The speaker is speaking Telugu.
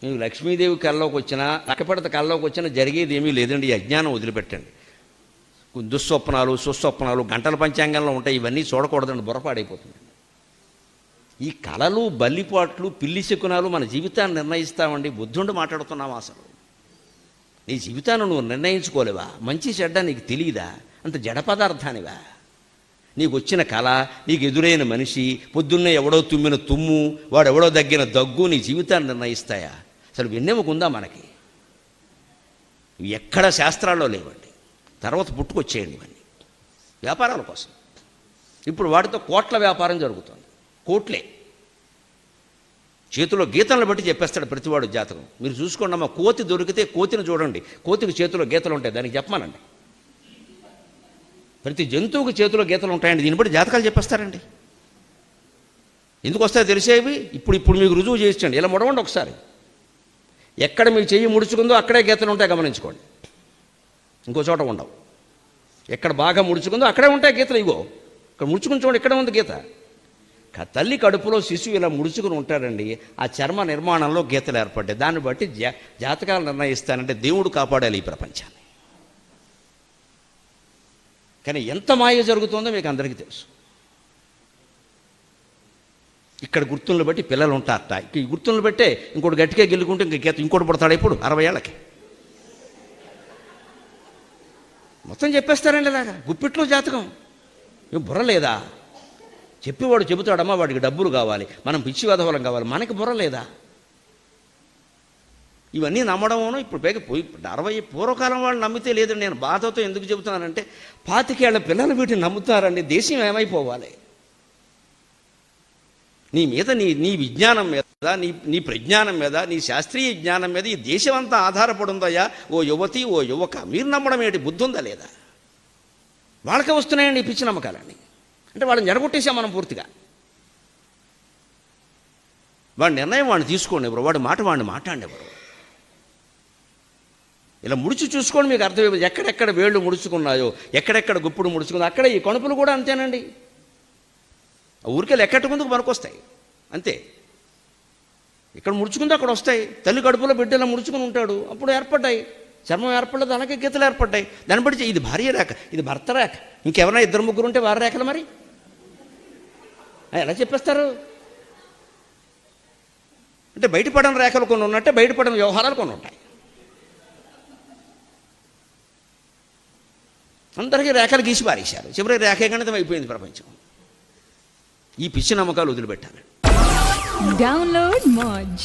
మీకు లక్ష్మీదేవి కళ్ళలోకి వచ్చినా అక్కపడత కళ్ళలోకి వచ్చినా జరిగేది ఏమీ లేదండి. ఈ అజ్ఞానం వదిలిపెట్టండి. దుస్వప్నాలు సుస్వప్నాలు గంటల పంచాంగంలో ఉంటాయి, ఇవన్నీ చూడకూడదండి, బుర్రపాడైపోతుంది. ఈ కళలు బల్లిపాట్లు పిల్లి శకునాలు మన జీవితాన్ని నిర్ణయిస్తామండి. బుద్ధుండి మాట్లాడుతున్నావా? అసలు నీ జీవితాన్ని నువ్వు నిర్ణయించుకోలేవా? మంచి చెడ్డ నీకు తెలియదా? అంత జడ పదార్థానివా? నీకు వచ్చిన కళ, నీకు ఎదురైన మనిషి, పొద్దున్నే ఎవడో తుమ్మిన తుమ్ము, వాడు ఎవడో దగ్గిన దగ్గు నీ జీవితాన్ని నిర్ణయిస్తాయా? అసలు వెన్నెముకుందా మనకి? ఎక్కడ శాస్త్రాల్లో లేవండి. తర్వాత పుట్టుకొచ్చేయండి ఇవన్నీ వ్యాపారాల కోసం. ఇప్పుడు వాటితో కోట్ల వ్యాపారం జరుగుతుంది. కోట్లే చేతిలో గీతలను బట్టి చెప్పేస్తాడు ప్రతివాడు జాతకం. మీరు చూసుకోండి అమ్మా, కోతి దొరికితే కోతిని చూడండి, కోతికి చేతిలో గీతలు ఉంటాయి, దానికి చెప్పమానండి. ప్రతి జంతువుకి చేతిలో గీతలు ఉంటాయండి, దీన్ని బట్టి జాతకాలు చెప్పేస్తారండి. ఎందుకు వస్తాయో తెలిసేవి ఇప్పుడు మీకు రుజువు చేయించండి. ఇలా ముడవండి ఒకసారి. ఎక్కడ మీ చెయ్యి ముడుచుకుందో అక్కడే గీతలు ఉంటాయి, గమనించుకోండి. ఇంకో చోట ఉండవు. ఎక్కడ బాగా ముడుచుకుందో అక్కడే ఉంటాయి గీతలు. ఇగో ఇక్కడ ముడుచుకుని చూడండి, ఇక్కడ ఉంది గీత. తల్లి కడుపులో శిశువు ఇలా ముడుచుకుని ఉంటాడండి. ఆ చర్మ నిర్మాణంలో గీతలు ఏర్పడ్డాయి. దాన్ని బట్టి జాతకాలు నిర్ణయిస్తానంటే దేవుడు కాపాడాలి ఈ ప్రపంచాన్ని. కానీ ఎంత మాయ జరుగుతుందో మీకు అందరికీ తెలుసు. ఇక్కడ గుర్తులను బట్టి పిల్లలు ఉంటారట. ఈ గుర్తులను బట్టే ఇంకోటి గట్టిగా గెలుకుంటే ఇంక గీత ఇంకోటి పడతాడు. ఇప్పుడు 60 ఏళ్ళకి మొత్తం చెప్పేస్తారండి. ఇలాగా గుప్పిట్లో జాతకం. ఏం బుర్ర లేదా? చెప్పేవాడు చెబుతాడమ్మా, వాడికి డబ్బులు కావాలి, మనం పిచ్చి వెధవలం కావాలి, మనకి బుర్ర లేదా? ఇవన్నీ నమ్మడమోనో ఇప్పుడు పైకి 60 పూర్వకాలం వాళ్ళు నమ్మితే లేదండి. నేను బాధతో ఎందుకు చెబుతున్నానంటే 25 ఏళ్ల పిల్లలు వీటిని నమ్ముతారండి. దేశం ఏమైపోవాలి? నీ మీద నీ విజ్ఞానం మీద, నీ ప్రజ్ఞానం మీద, నీ శాస్త్రీయ జ్ఞానం మీద ఈ దేశం అంతా ఆధారపడి ఉందయ్యా. ఓ యువతి, ఓ యువక, మీరు నమ్మడం ఏంటి? బుద్ధి ఉందా లేదా? వాళ్ళకే వస్తున్నాయండి ఈ పిచ్చి నమ్మకాలన్నీ. అంటే వాళ్ళని జడగొట్టేసాం మనం పూర్తిగా. వాడి నిర్ణయం వాడిని తీసుకోండి ఎవరు, వాడి మాట వాడిని మాట్లాడేవారు. ఇలా ముడిచి చూసుకోండి, మీకు అర్థమైపోయింది. ఎక్కడెక్కడ వేళ్ళు ముడుచుకున్నాయో, ఎక్కడెక్కడ గుప్పుడు ముడుచుకుందో అక్కడ ఈ కణుపులు కూడా అంతేనండి. ఊరికే లెక్కట్టుకుందుకు పనికొస్తాయి అంతే. ఇక్కడ ముడుచుకుందో అక్కడ వస్తాయి. తల్లి కడుపులో బిడ్డలా ముడుచుకుని ఉంటాడు, అప్పుడు ఏర్పడ్డాయి. చర్మం ఏర్పడలేదు, అలాగే గీతలు ఏర్పడ్డాయి. దాన్ని బట్టి ఇది భార్య రేఖ, ఇది భర్త రేఖ. ఇంకెవరైనా 2-3 ఉంటే వారి రేఖలు మరి ఎలా చెప్పేస్తారు? అంటే బయటపడని రేఖలు కొన్ని ఉన్నట్టే బయటపడని వ్యవహారాలు కొన్ని ఉంటాయి. అందరికీ రేఖలు గీసి పారేశారు. చివరికి రేఖే గణితం అయిపోయింది ప్రపంచం. ఈ పిచ్చి నమ్మకాలు వదిలిపెట్టాలి. డౌన్లోడ్ మోజ్.